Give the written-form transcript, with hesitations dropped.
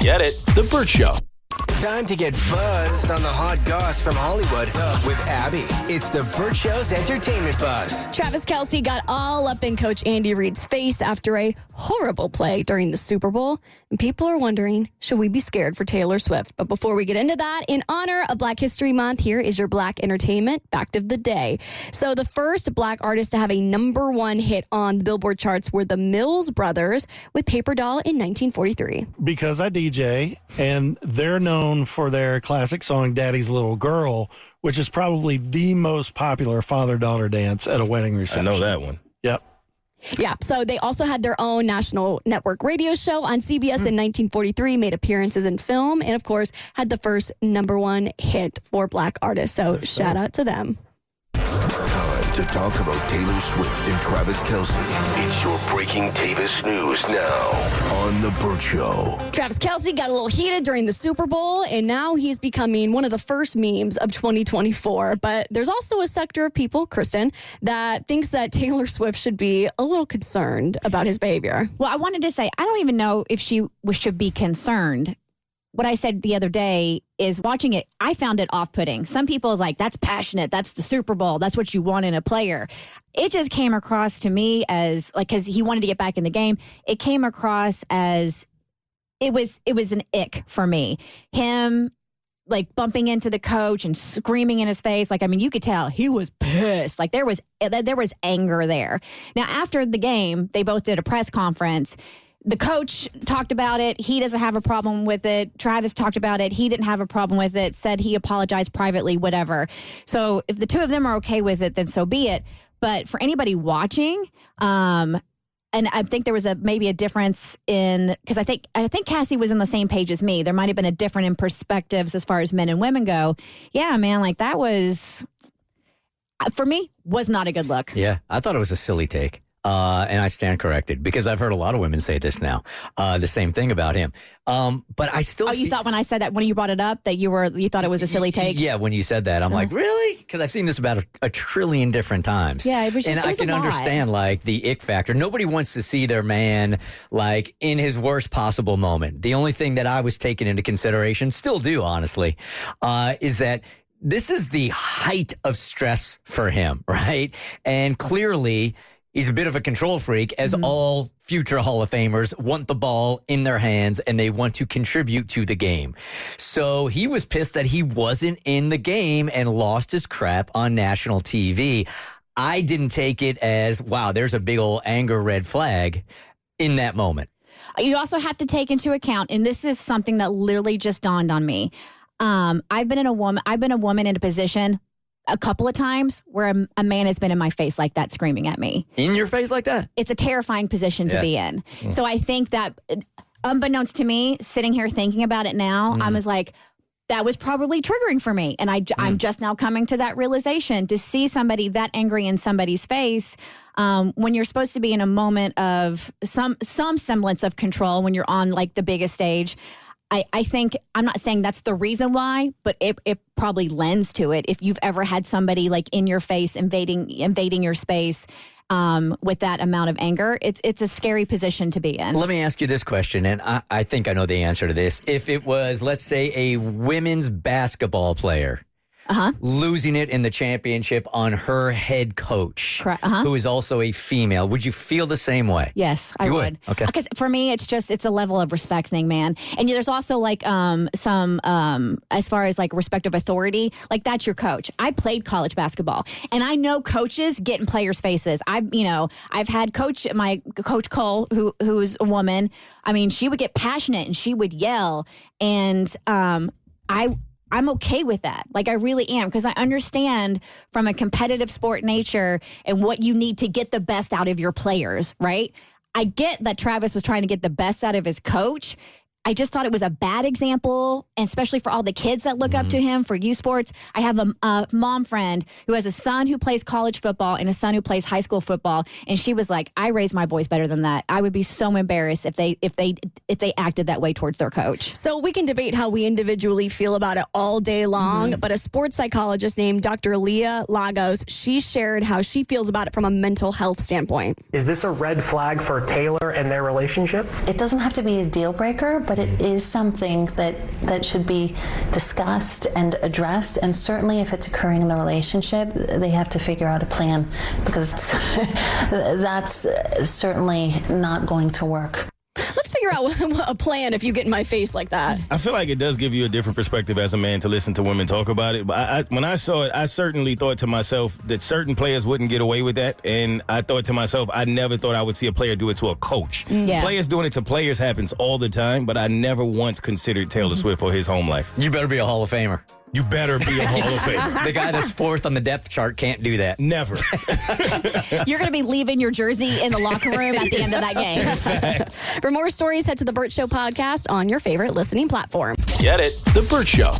Get it? The Bert Show. Time to get buzzed on the hot goss from Hollywood with Abby. It's the Bert Show's entertainment buzz. Travis Kelce got all up in Coach Andy Reid's face after a horrible play during the Super Bowl. And people are wondering, should we be scared for Taylor Swift? But before we get into that, in honor of Black History Month, here is your Black Entertainment Fact of the Day. So the first Black artist to have a #1 hit on the Billboard charts were the Mills Brothers with Paper Doll in 1943. Because I DJ, and they're known for their classic song, Daddy's Little Girl, which is probably the most popular father-daughter dance at a wedding reception. I know that one. Yep. Yeah, so they also had their own national network radio show on CBS in 1943, made appearances in film, and of course, had the first #1 hit for Black artists. So shout out to them. Time to talk about Taylor Swift and Travis Kelce. It's your breaking Tavis news now on The Bert Show. Travis Kelce got a little heated during the Super Bowl, and now he's becoming one of the first memes of 2024. But there's also a sector of people, Kristen, that thinks that Taylor Swift should be a little concerned about his behavior. Well, I wanted to say, I don't even know if she should be concerned. What I said the other day is watching it, I found it off-putting. Some people is like, that's passionate. That's the Super Bowl. That's what you want in a player. It just came across to me as, like, because he wanted to get back in the game, it came across as, it was an ick for me. Him, like, bumping into the coach and screaming in his face. Like, I mean, you could tell he was pissed. Like, there was anger there. Now, after the game, they both did a press conference. The coach talked about it. He doesn't have a problem with it. Travis talked about it. He didn't have a problem with it, said he apologized privately, whatever. So if the two of them are okay with it, then so be it. But for anybody watching, and I think there was maybe a difference in, because I think Cassie was on the same page as me. There might have been a difference in perspectives as far as men and women go. Yeah, man, like that was, for me, was not a good look. Yeah, I thought it was a silly take. And I stand corrected because I've heard a lot of women say this now, the same thing about him. But I still. Oh, you thought when I said that, when you brought it up, that you thought it was a silly take? Yeah, when you said that, I'm like, really? Because I've seen this about a trillion different times. Yeah, it was just, and I can understand like the ick factor. Nobody wants to see their man like in his worst possible moment. The only thing that I was taking into consideration, still do honestly, is that this is the height of stress for him, right? And clearly, he's a bit of a control freak, as all future Hall of Famers want the ball in their hands and they want to contribute to the game. So he was pissed that he wasn't in the game and lost his crap on national TV. I didn't take it as, wow, there's a big old anger red flag in that moment. You also have to take into account, and this is something that literally just dawned on me. I've been a woman in a position a couple of times where a man has been in my face like that, screaming at me. In your face like that? It's a terrifying position to be in. So I think that, unbeknownst to me, sitting here thinking about it now, I was like, that was probably triggering for me. And I'm just now coming to that realization, to see somebody that angry in somebody's face when you're supposed to be in a moment of some semblance of control when you're on like the biggest stage. I think, I'm not saying that's the reason why, but it probably lends to it. If you've ever had somebody like in your face, invading your space with that amount of anger, it's a scary position to be in. Let me ask you this question, and I think I know the answer to this. If it was, let's say, a women's basketball player losing it in the championship on her head coach, who is also a female, would you feel the same way? Yes, I would. Okay. Because for me, it's a level of respect thing, man. And there's also like some as far as like respect of authority, like that's your coach. I played college basketball, and I know coaches get in players' faces. I've had my coach Cole, who's a woman. I mean, she would get passionate and she would yell, and I'm okay with that. Like, I really am, because I understand from a competitive sport nature and what you need to get the best out of your players, right? I get that Travis was trying to get the best out of his coach. I just thought it was a bad example, and especially for all the kids that look up to him for youth sports. I have a mom friend who has a son who plays college football and a son who plays high school football, and she was like, "I raised my boys better than that. I would be so embarrassed if they acted that way towards their coach." So we can debate how we individually feel about it all day long, but a sports psychologist named Dr. Leah Lagos, she shared how she feels about it from a mental health standpoint. Is this a red flag for Taylor and their relationship? It doesn't have to be a deal breaker, but but it is something that should be discussed and addressed. And certainly if it's occurring in the relationship, they have to figure out a plan, because that's certainly not going to work. Let's figure out a plan if you get in my face like that. I feel like it does give you a different perspective as a man to listen to women talk about it. But when I saw it, I certainly thought to myself that certain players wouldn't get away with that. And I thought to myself, I never thought I would see a player do it to a coach. Yeah. Players doing it to players happens all the time, but I never once considered Taylor Swift or his home life. You better be a Hall of Famer. You better be a Hall of Famer. The guy that's fourth on the depth chart can't do that. Never. You're going to be leaving your jersey in the locker room at the end of that game. For more stories, head to the Bert Show podcast on your favorite listening platform. Get it? The Bert Show.